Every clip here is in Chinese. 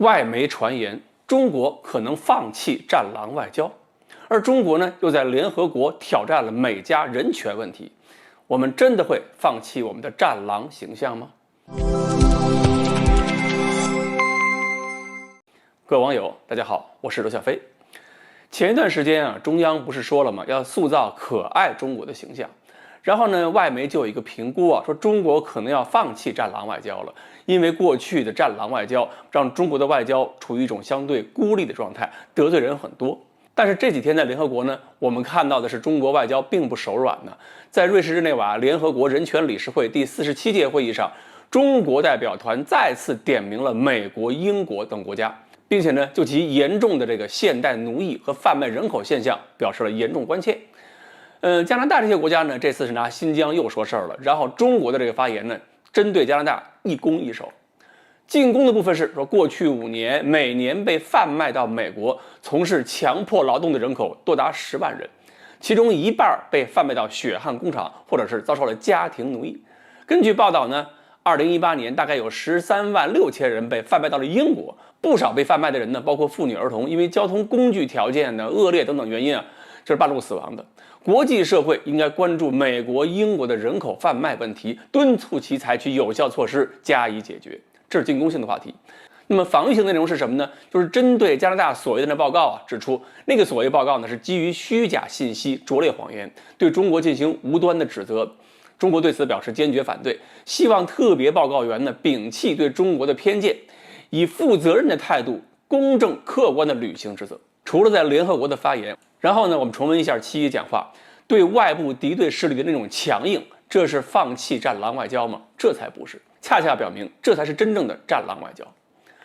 外媒传言，中国可能放弃战狼外交，而中国呢，又在联合国挑战了美加人权问题。我们真的会放弃我们的战狼形象吗？各位网友，大家好，我是刘小飞。前一段时间啊，中央不是说了吗？要塑造可爱中国的形象。然后呢，外媒就有一个评估啊，说中国可能要放弃战狼外交了，因为过去的战狼外交让中国的外交处于一种相对孤立的状态，得罪人很多。但是这几天在联合国呢，我们看到的是中国外交并不手软呢。在瑞士日内瓦联合国人权理事会第47届会议上，中国代表团再次点名了美国、英国等国家，并且呢，就其严重的这个现代奴役和贩卖人口现象表示了严重关切。加拿大这些国家呢，这次是拿新疆又说事儿了。然后中国的这个发言呢，针对加拿大一攻一守。进攻的部分是说，过去5年每年被贩卖到美国从事强迫劳动的人口多达10万人，其中一半被贩卖到血汗工厂，或者是遭受了家庭奴役。根据报道呢，2018年大概有13万6千人被贩卖到了英国，不少被贩卖的人呢，包括妇女儿童，因为交通工具条件的恶劣等等原因啊，这是半路死亡的。国际社会应该关注美国、英国的人口贩卖问题，敦促其采取有效措施加以解决。这是进攻性的话题。那么防御性内容是什么呢？就是针对加拿大所谓的那报告啊，指出那个所谓报告呢是基于虚假信息、拙劣谎言，对中国进行无端的指责。中国对此表示坚决反对，希望特别报告员呢摒弃对中国的偏见，以负责任的态度、公正客观的履行职责。除了在联合国的发言，然后呢，我们重温一下7一讲话，对外部敌对势力的那种强硬，这是放弃战狼外交吗？这才不是，恰恰表明这才是真正的战狼外交。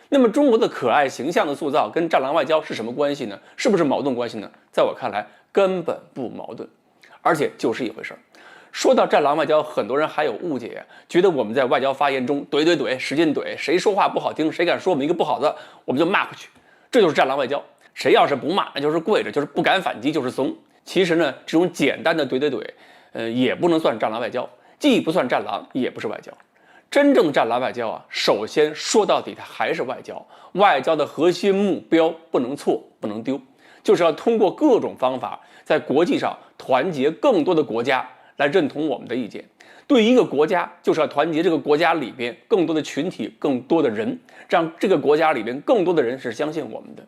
那么中国的可爱形象的塑造跟战狼外交是什么关系呢？是不是矛盾关系呢？在我看来根本不矛盾，而且就是一回事儿。说到战狼外交，很多人还有误解，觉得我们在外交发言中怼，使劲怼，谁说话不好听，谁敢说我们一个不好的，我们就骂回去，这就是战狼外交。谁要是不骂，那就是跪着，就是不敢反击，就是怂。其实呢，这种简单的怼，也不能算战狼外交，既不算战狼，也不是外交。真正的战狼外交啊，首先说到底，它还是外交。外交的核心目标不能错，不能丢，就是要通过各种方法，在国际上团结更多的国家来认同我们的意见。对一个国家，就是要团结这个国家里边更多的群体、更多的人，让这个国家里边更多的人是相信我们的。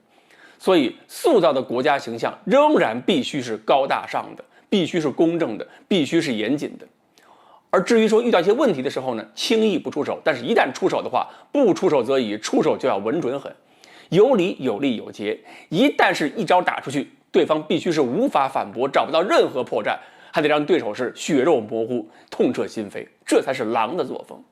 所以塑造的国家形象仍然必须是高大上的，必须是公正的，必须是严谨的。而至于说遇到一些问题的时候呢，轻易不出手，但是一旦出手的话，不出手则已，出手就要稳准狠，有理有利有节。一旦是一招打出去，对方必须是无法反驳，找不到任何破绽，还得让对手是血肉模糊，痛彻心扉，这才是狼的作风。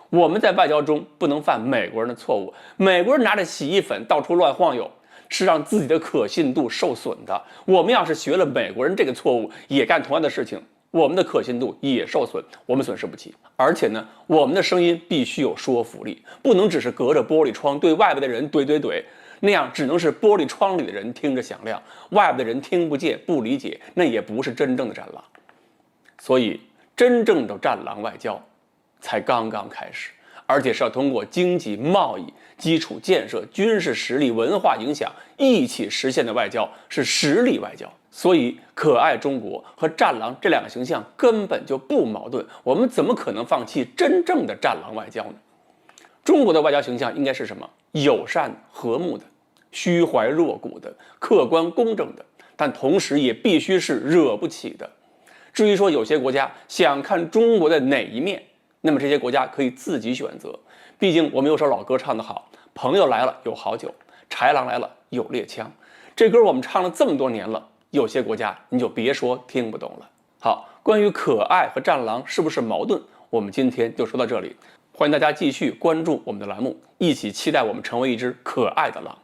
我们在外交中不能犯美国人的错误，美国人拿着洗衣粉到处乱晃悠，是让自己的可信度受损的。我们要是学了美国人这个错误，也干同样的事情，我们的可信度也受损，我们损失不起。而且呢，我们的声音必须有说服力，不能只是隔着玻璃窗对外边的人怼，那样只能是玻璃窗里的人听着响亮，外边的人听不见不理解，那也不是真正的战狼。所以真正的战狼外交才刚刚开始，而且是要通过经济、贸易、基础建设、军事实力、文化影响一起实现的外交，是实力外交。所以可爱中国和战狼这2个形象根本就不矛盾，我们怎么可能放弃真正的战狼外交呢？中国的外交形象应该是什么？友善和睦的，虚怀若谷的，客观公正的，但同时也必须是惹不起的。至于说有些国家想看中国的哪一面，那么这些国家可以自己选择。毕竟我们有首老歌唱得好，朋友来了有好酒，豺狼来了有猎枪。这歌我们唱了这么多年了，有些国家你就别说听不懂了。好，关于可爱和战狼是不是矛盾，我们今天就说到这里。欢迎大家继续关注我们的栏目，一起期待我们成为一只可爱的狼。